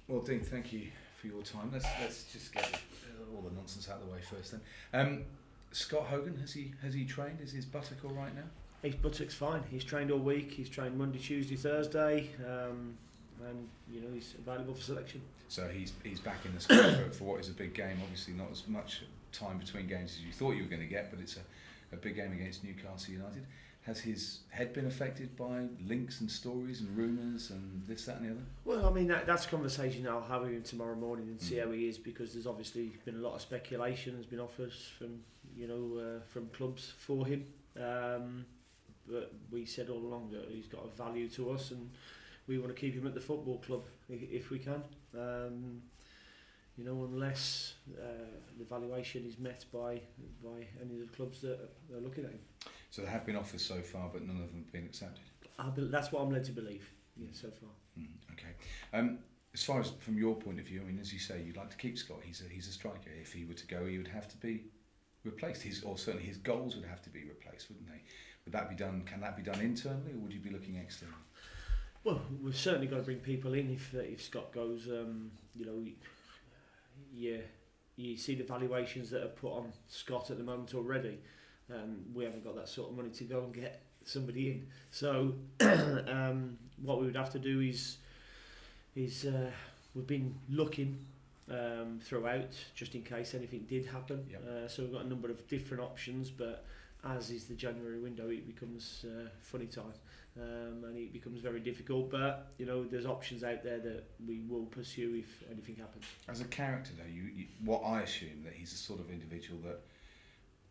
Well, Dean, thank you for your time. Let's just get all the nonsense out of the way first. Then, Scott Hogan, has he trained? Is his buttock all right now? His buttock's fine. He's trained all week. He's trained Monday, Tuesday, Thursday, and he's available for selection. So he's back in the squad for what is a big game. Obviously, not as much time between games as you thought you were going to get, but it's a big game against Newcastle United. Has his head been affected by links and stories and rumours and this, that and the other? Well, I mean, that's a conversation I'll have with him tomorrow morning and see how he is, because there's obviously been a lot of speculation. There's been offers from from clubs for him, but we said all along that he's got a value to us and we want to keep him at the football club if we can. Unless the valuation is met by any of the clubs that are looking at him. So there have been offers so far, but none of them have been accepted? That's what I'm led to believe, so far. Okay. As far as from your point of view, I mean, as you say, you'd like to keep Scott. He's a striker. If he were to go, he would have to be replaced. Certainly his goals would have to be replaced, wouldn't they? Would that be done? Can that be done internally, or would you be looking externally? Well, we've certainly got to bring people in if Scott goes. You see the valuations that are put on Scott at the moment already. We haven't got that sort of money to go and get somebody in. So what we would have to do is we've been looking throughout just in case anything did happen. Yep. So we've got a number of different options, but as is the January window, it becomes funny time, and it becomes very difficult. But there's options out there that we will pursue if anything happens. As a character, though, what I assume that he's the sort of individual that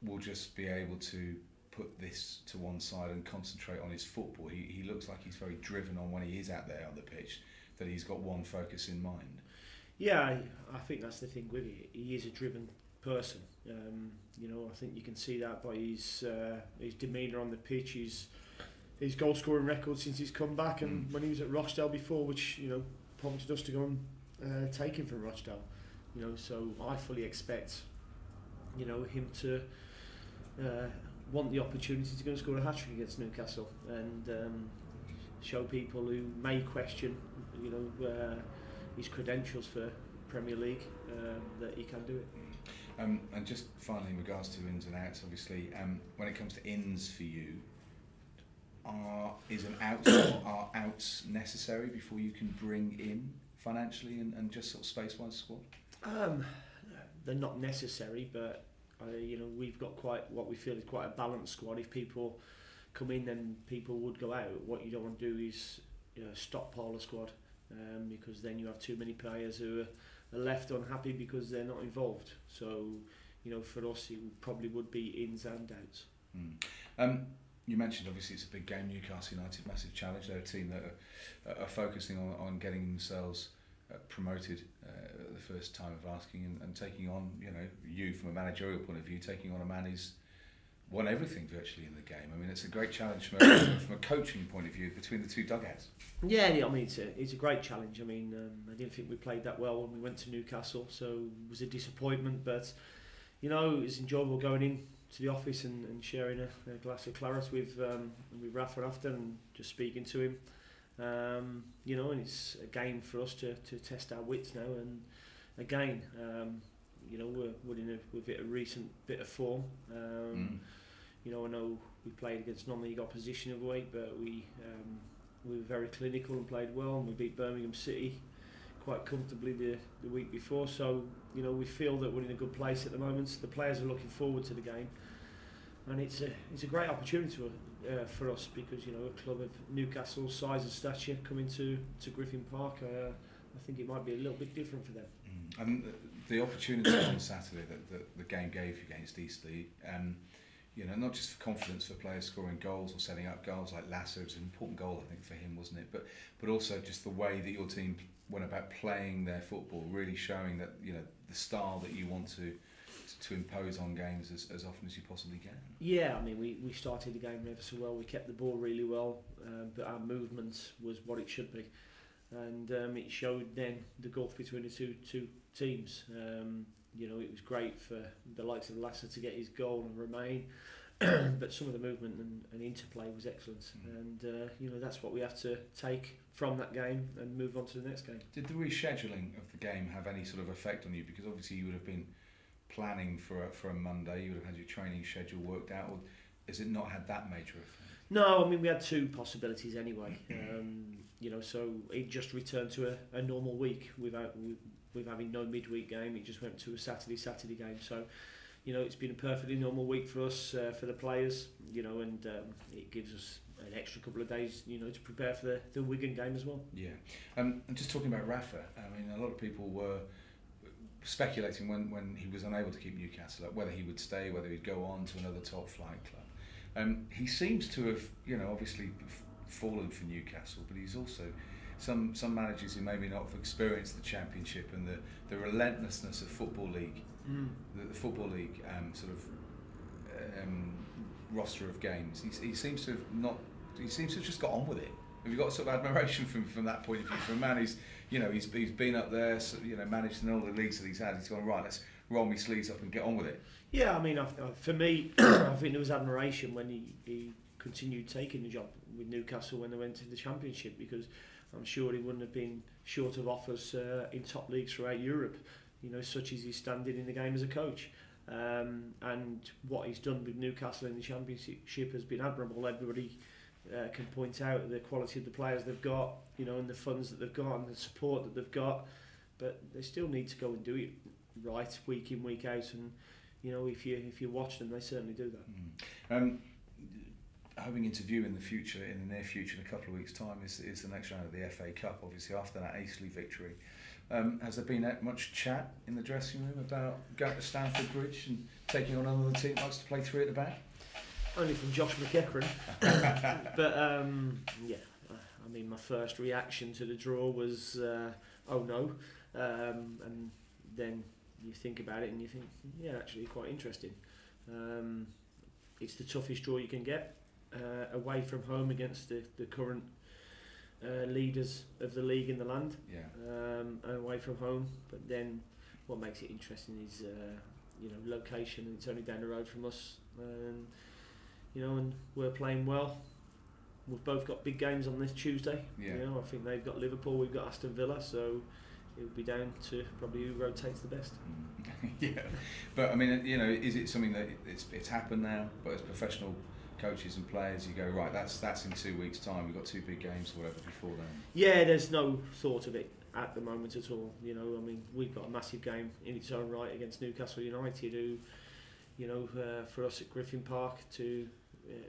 will just be able to put this to one side and concentrate on his football. He looks like he's very driven on when he is out there on the pitch, that he's got one focus in mind. Yeah, I think that's the thing with it. He is a driven person. I think you can see that by his demeanour on the pitch, his goal scoring record since he's come back, and when he was at Rochdale before, which prompted us to go and take him from Rochdale. So I fully expect him to want the opportunity to go and score a hat-trick against Newcastle and show people who may question his credentials for Premier League that he can do it. And just finally, in regards to ins and outs, obviously, when it comes to ins for you, are outs necessary before you can bring in financially and just sort of space-wise squad? They're not necessary, but we've got what we feel is quite a balanced squad. If people come in, then people would go out. What you don't want to do is stockpile a squad, because then you have too many players who are left unhappy because they're not involved. So for us it probably would be ins and outs. You mentioned obviously it's a big game, Newcastle United, massive challenge. They're a team that are focusing on getting themselves promoted the first time of asking, and taking on you from a managerial point of view, taking on a man who's won everything virtually in the game. I mean, it's a great challenge from a coaching point of view between the two dugouts. Yeah, I mean it's a great challenge. I mean, I didn't think we played that well when we went to Newcastle, so it was a disappointment. But it was enjoyable going in to the office and sharing a glass of claret with Rafa after and just speaking to him. And it's a game for us to test our wits now. And again, we're in a recent bit of form. I know we played against non-league opposition of the week, but we were very clinical and played well, and we beat Birmingham City quite comfortably the week before. So we feel that we're in a good place at the moment. The players are looking forward to the game, and it's a great opportunity for us, because a club of Newcastle's size and stature coming to Griffin Park, I think it might be a little bit different for them. And the opportunity on Saturday that the game gave you against Eastleigh, not just for confidence for players scoring goals or setting up goals like Lasso, it was an important goal I think for him, wasn't it? But also just the way that your team went about playing their football, really showing that the style that you want to impose on games as often as you possibly can. Yeah, I mean we started the game ever so well. We kept the ball really well, but our movement was what it should be, and it showed then the gulf between the two teams. It was great for the likes of Lasser to get his goal and remain, but some of the movement and interplay was excellent, and you know, that's what we have to take from that game and move on to the next game. Did the rescheduling of the game have any sort of effect on you? Because obviously you would have been planning for a Monday, you would have had your training schedule worked out, or has it not had that major effect? No, I mean, we had two possibilities anyway. You know, so it just returned to a normal week without having no midweek game. It just went to a Saturday game. So, you know, it's been a perfectly normal week for us, for the players. You know, and it gives us an extra couple of days, you know, to prepare for the Wigan game as well. Yeah, and just talking about Rafa, I mean, a lot of people were speculating when he was unable to keep Newcastle up, whether he would stay, whether he'd go on to another top flight club. He seems to have, you know, obviously fallen for Newcastle, but he's also some managers who maybe not have experienced the Championship and the relentlessness of Football League, the Football League sort of roster of games. He seems to have not. He seems to have just got on with it. Have you got sort of admiration from that point of view? For a man who's, you know, he's been up there, so, you know, managed in all the leagues that he's had. He's gone, right, let's roll my sleeves up and get on with it. Yeah, I mean, for me, I think there was admiration when he continued taking the job with Newcastle when they went to the Championship, because I'm sure he wouldn't have been short of offers in top leagues throughout Europe, you know, such as his standing in the game as a coach. And what he's done with Newcastle in the Championship has been admirable. Everybody can point out the quality of the players they've got, you know, and the funds that they've got and the support that they've got, but they still need to go and do it right week in, week out, and you know, if you watch them, they certainly do that. Having interview in the near future, in a couple of weeks' time, is the next round of the FA Cup. Obviously, after that Eastleigh victory, has there been much chat in the dressing room about going to Stamford Bridge and taking on another team that likes to play three at the back? Only from Josh McEachran. But yeah, I mean, my first reaction to the draw was, oh no, and then you think about it and you think, yeah, actually quite interesting. It's the toughest draw you can get, away from home against the current leaders of the league in the land, and away from home. But then what makes it interesting is you know, location, and it's only down the road from us, you know, and we're playing well. We've both got big games on this Tuesday. You know, I think they've got Liverpool, we've got Aston Villa, so it'll be down to probably who rotates the best. Yeah, but I mean, you know, is it something that it's happened now? But as professional coaches and players, you go, right, that's in 2 weeks' time. We've got two big games or whatever before then. Yeah, there's no thought of it at the moment at all. You know, I mean, we've got a massive game in its own right against Newcastle United, who, you know, for us at Griffin Park to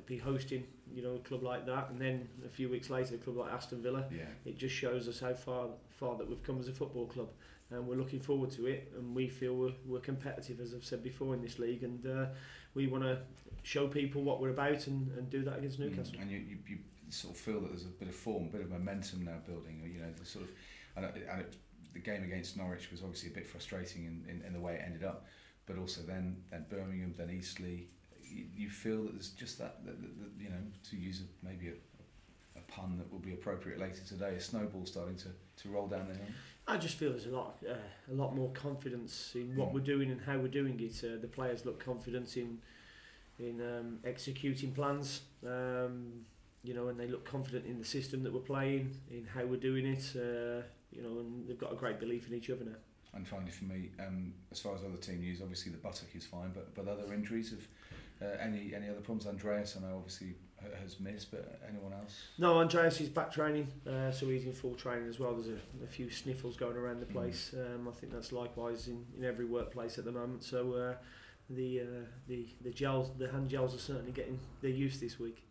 be hosting, you know, a club like that, and then a few weeks later a club like Aston Villa, it just shows us how far that we've come as a football club, and we're looking forward to it, and we feel we're competitive, as I've said before, in this league, and we want to show people what we're about and do that against Newcastle. And you sort of feel that there's a bit of form, a bit of momentum now building, you know, the sort of, the game against Norwich was obviously a bit frustrating in the way it ended up, but also then Birmingham, then Eastleigh. You feel that there's just that you know, to use maybe a pun that will be appropriate later today, a snowball starting to roll down the hill? I just feel there's a lot more confidence in what we're doing and how we're doing it. The players look confident in executing plans, you know, and they look confident in the system that we're playing, in how we're doing it, you know, and they've got a great belief in each other now. And finally for me, as far as other team news, obviously the Buttock is fine, but other injuries, have any other problems? Andreas, I know, obviously has missed, but anyone else? No, Andreas is back training, so he's in full training as well. There's a few sniffles going around the place. I think that's likewise in every workplace at the moment. So the hand gels are certainly getting their use this week.